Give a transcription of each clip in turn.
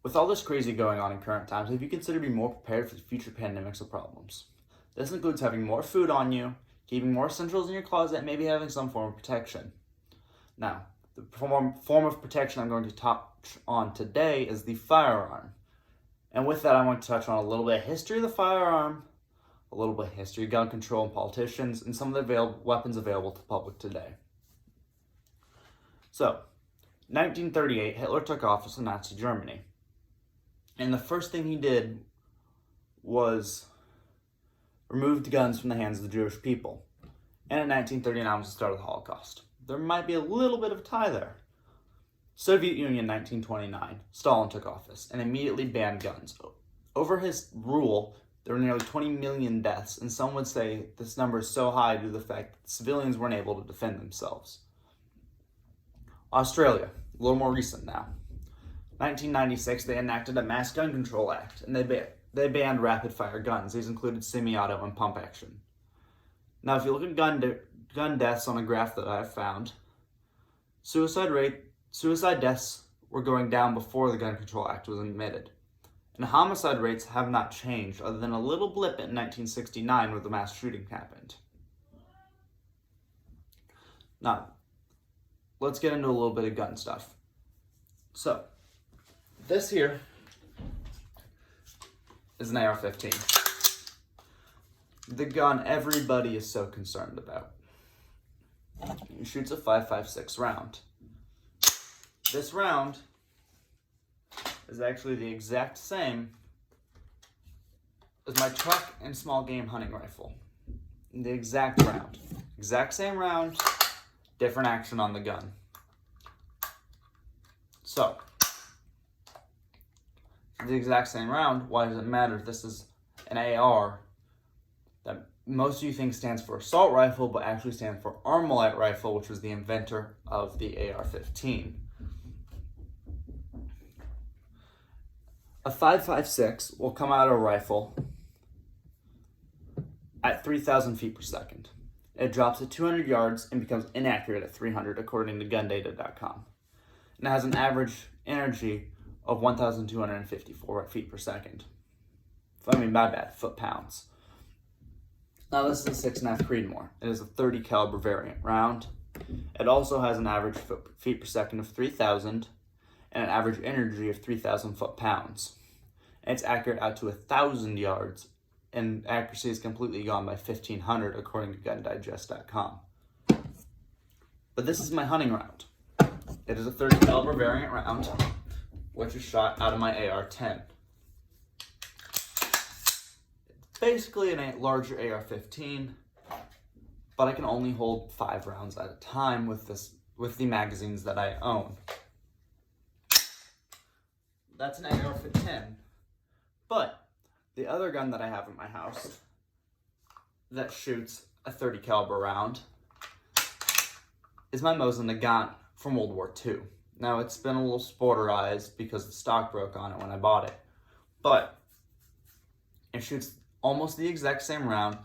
With all this crazy going on in current times, have you considered being more prepared for future pandemics or problems? This includes having more food on you, keeping more essentials in your closet, and maybe having some form of protection. Now, the form of protection I'm going to touch on today is the firearm. And with that, I want to touch on a little bit of history of the firearm, a little bit of history of gun control and politicians, and some of the weapons available to the public today. So, 1938, Hitler took office in Nazi Germany. And the first thing he did was remove guns from the hands of the Jewish people. And in 1939 was the start of the Holocaust. There might be a little bit of a tie there. Soviet Union, 1929, Stalin took office and immediately banned guns. Over his rule, there were nearly 20 million deaths, and some would say this number is so high due to the fact that civilians weren't able to defend themselves. Australia, a little more recent now. 1996, they enacted a Mass Gun Control Act, and they banned rapid-fire guns. These included semi-auto and pump action. Now, if you look at gun deaths on a graph that I have found, suicide deaths were going down before the Gun Control Act was admitted. And homicide rates have not changed, other than a little blip in 1969 where the mass shooting happened. Now, let's get into a little bit of gun stuff. So, this here is an AR-15. The gun everybody is so concerned about. It shoots a .556 round. This round is actually the exact same as my truck and small game hunting rifle. The exact round. Exact same round, different action on the gun. So, the exact same round, why does it matter? This is an AR that most of you think stands for assault rifle, but actually stands for Armalite rifle, which was the inventor of the AR-15. A .556 will come out of a rifle at 3,000 feet per second. It drops at 200 yards and becomes inaccurate at 300, according to gundata.com. And it has an average energy of 1,254 feet per second. Foot-pounds. Now this is a 6.5 Creedmoor. It is a 30 caliber variant round. It also has an average feet per second of 3,000 and an average energy of 3,000 foot-pounds. And it's accurate out to 1,000 yards, and accuracy is completely gone by 1,500, according to GunDigest.com. But this is my hunting round. It is a 30 caliber variant round, which is shot out of my AR-10. It's basically a larger AR-15, but I can only hold 5 rounds at a time with the magazines that I own. That's an AR-10, but the other gun that I have in my house that shoots a 30 caliber round is my Mosin Nagant from World War II. Now, it's been a little sporterized because the stock broke on it when I bought it, but it shoots almost the exact same round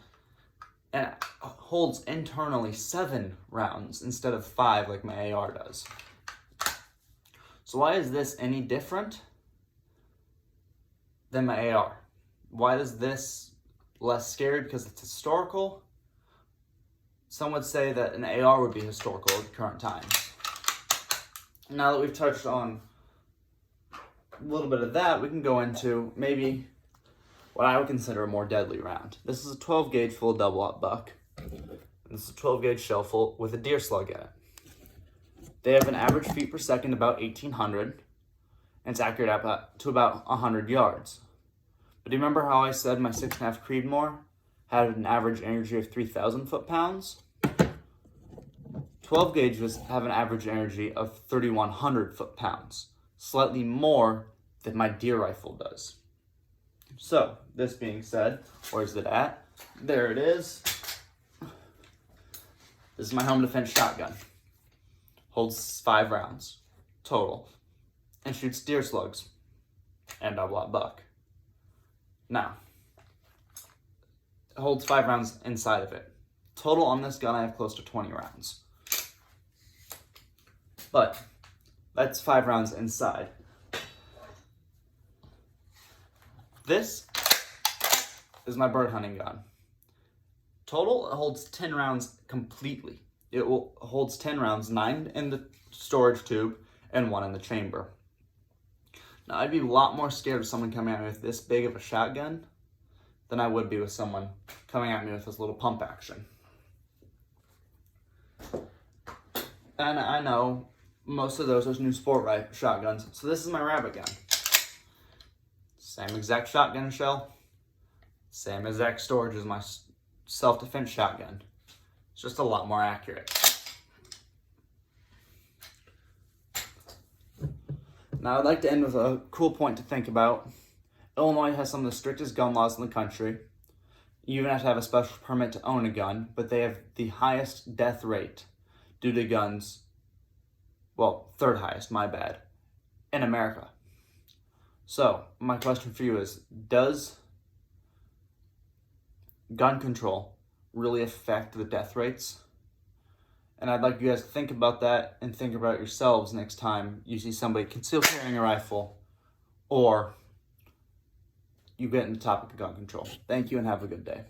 and it holds internally 7 rounds instead of 5 like my AR does. So why is this any different than my AR? Why is this less scary? Because it's historical. Some would say that an AR would be historical at current times. Now that we've touched on a little bit of that, we can go into maybe what I would consider a more deadly round. This is a 12 gauge full double-aught buck. This is a 12 gauge shell full with a deer slug in it. They have an average feet per second about 1,800, and it's accurate up to about 100 yards. But do you remember how I said my 6.5 Creedmoor had an average energy of 3,000 foot-pounds? 12 gauges have an average energy of 3,100 foot-pounds, slightly more than my deer rifle does. So, this being said, where's it at? There it is. This is my home defense shotgun. Holds 5 rounds total and shoots deer slugs and double-aught buck. Now, it holds 5 rounds inside of it. Total on this gun, I have close to 20 rounds. But that's 5 rounds inside. This is my bird hunting gun. Total, it holds 10 rounds completely. It holds 10 rounds, 9 in the storage tube and 1 in the chamber. Now, I'd be a lot more scared of someone coming at me with this big of a shotgun than I would be with someone coming at me with this little pump action. And I know most of those are new sport shotguns, so this is my rabbit gun. Same exact shotgun shell, same exact storage as my self-defense shotgun. It's just a lot more accurate. Now, I'd like to end with a cool point to think about. Illinois has some of the strictest gun laws in the country. You even have to have a special permit to own a gun, but they have the highest death rate due to guns, well, third highest, my bad, in America. So, my question for you is, does gun control really affect the death rates? And I'd like you guys to think about that and think about yourselves next time you see somebody concealed carrying a rifle or you get into the topic of gun control. Thank you and have a good day.